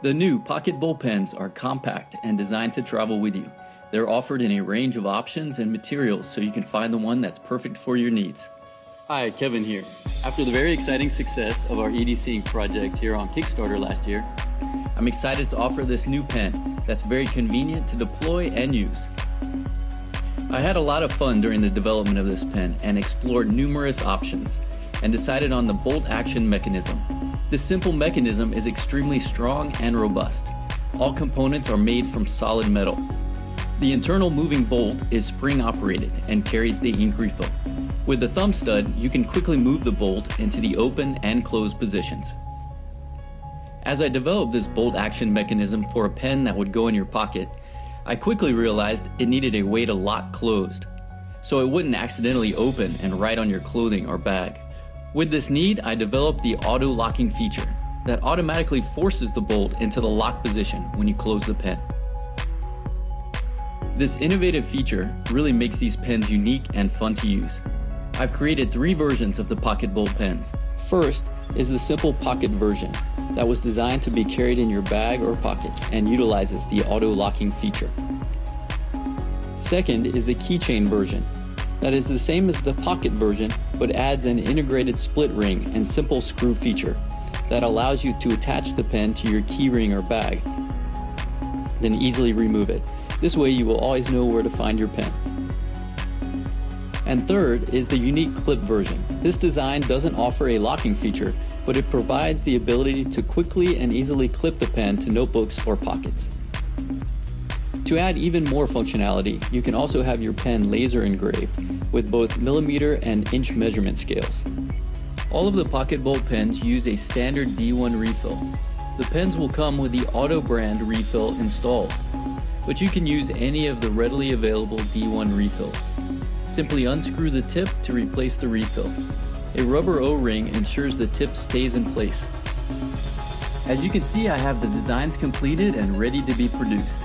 The new Pocket Bowl pens are compact and designed to travel with you. They're offered in a range of options and materials so you can find the one that's perfect for your needs. Hi, Kevin here. After the very exciting success of our EDC project here on Kickstarter last year, I'm excited to offer this new pen that's very convenient to deploy and use. I had a lot of fun during the development of this pen and explored numerous options and decided on the bolt action mechanism. This simple mechanism is extremely strong and robust. All components are made from solid metal. The internal moving bolt is spring operated and carries the ink refill. With the thumb stud, you can quickly move the bolt into the open and closed positions. As I developed this bolt action mechanism for a pen that would go in your pocket, I quickly realized it needed a way to lock closed, so it wouldn't accidentally open and write on your clothing or bag. With this need, I developed the auto locking feature that automatically forces the bolt into the lock position when you close the pen. This innovative feature really makes these pens unique and fun to use. I've created 3 versions of the Pocket Bolt pens. First is the simple pocket version that was designed to be carried in your bag or pocket and utilizes the auto locking feature. Second is the keychain version that is the same as the pocket version but adds an integrated split ring and simple screw feature that allows you to attach the pen to your key ring or bag, then easily remove it. This way you will always know where to find your pen. And third is the unique clip version. This design doesn't offer a locking feature, but it provides the ability to quickly and easily clip the pen to notebooks or pockets. To add even more functionality, you can also have your pen laser engraved with both millimeter and inch measurement scales. All of the Pocket Bolt pens use a standard D1 refill. The pens will come with the Auto brand refill installed, but you can use any of the readily available D1 refills. Simply unscrew the tip to replace the refill. A rubber O-ring ensures the tip stays in place. As you can see, I have the designs completed and ready to be produced.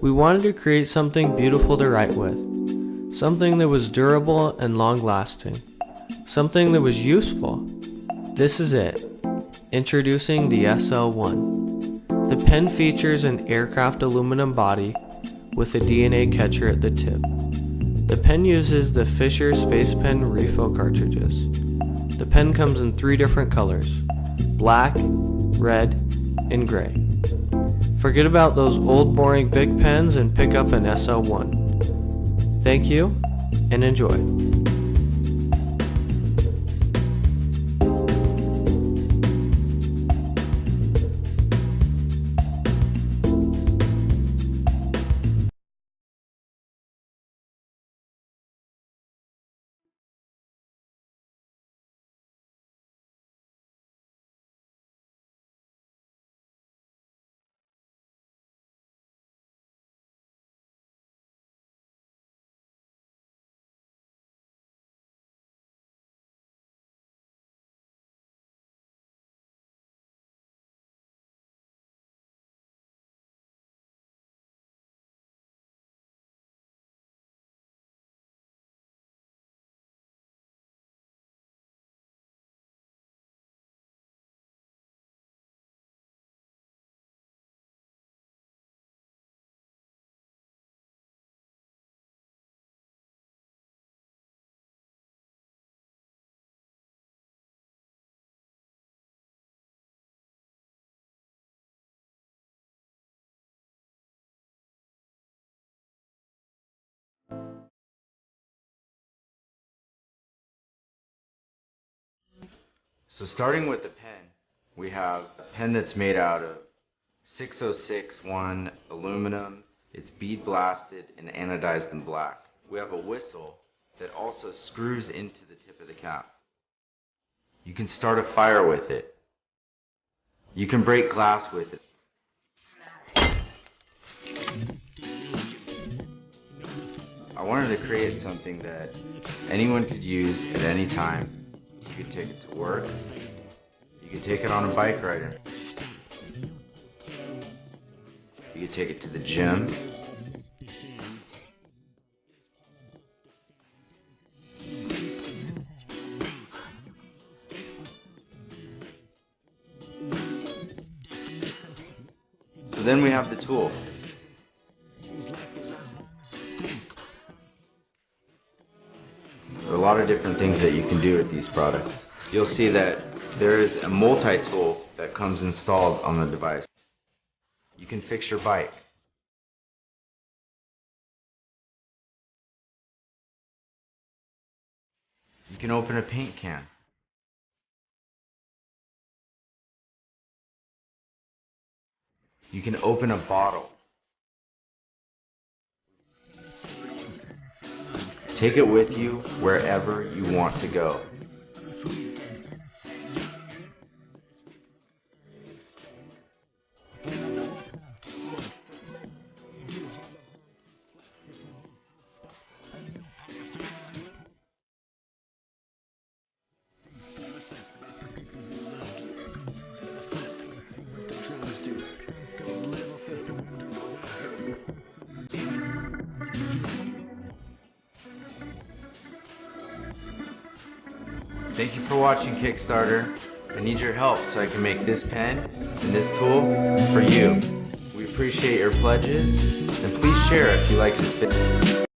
We wanted to create something beautiful to write with, something that was durable and long-lasting, something that was useful. This is it. Introducing the SL1. The pen features an aircraft aluminum body with a DNA catcher at the tip. The pen uses the Fisher Space Pen refill cartridges. The pen comes in 3 different colors: black, red, and gray. Forget about those old boring big pens and pick up an SL1. Thank you and enjoy. So starting with the pen, we have a pen that's made out of 606-1 aluminum. It's bead blasted and anodized in black. We have a whistle that also screws into the tip of the cap. You can start a fire with it. You can break glass with it. I wanted to create something that anyone could use at any time. You could take it to work. You could take it on a bike ride. You could take it to the gym. So then we have the tool. There are a lot of different things that you can do with these products. You'll see that there is a multi-tool that comes installed on the device. You can fix your bike. You can open a paint can. You can open a bottle. Take it with you wherever you want to go. Thank you for watching Kickstarter. I need your help so I can make this pen and this tool for you. We appreciate your pledges, and please share if you like this video.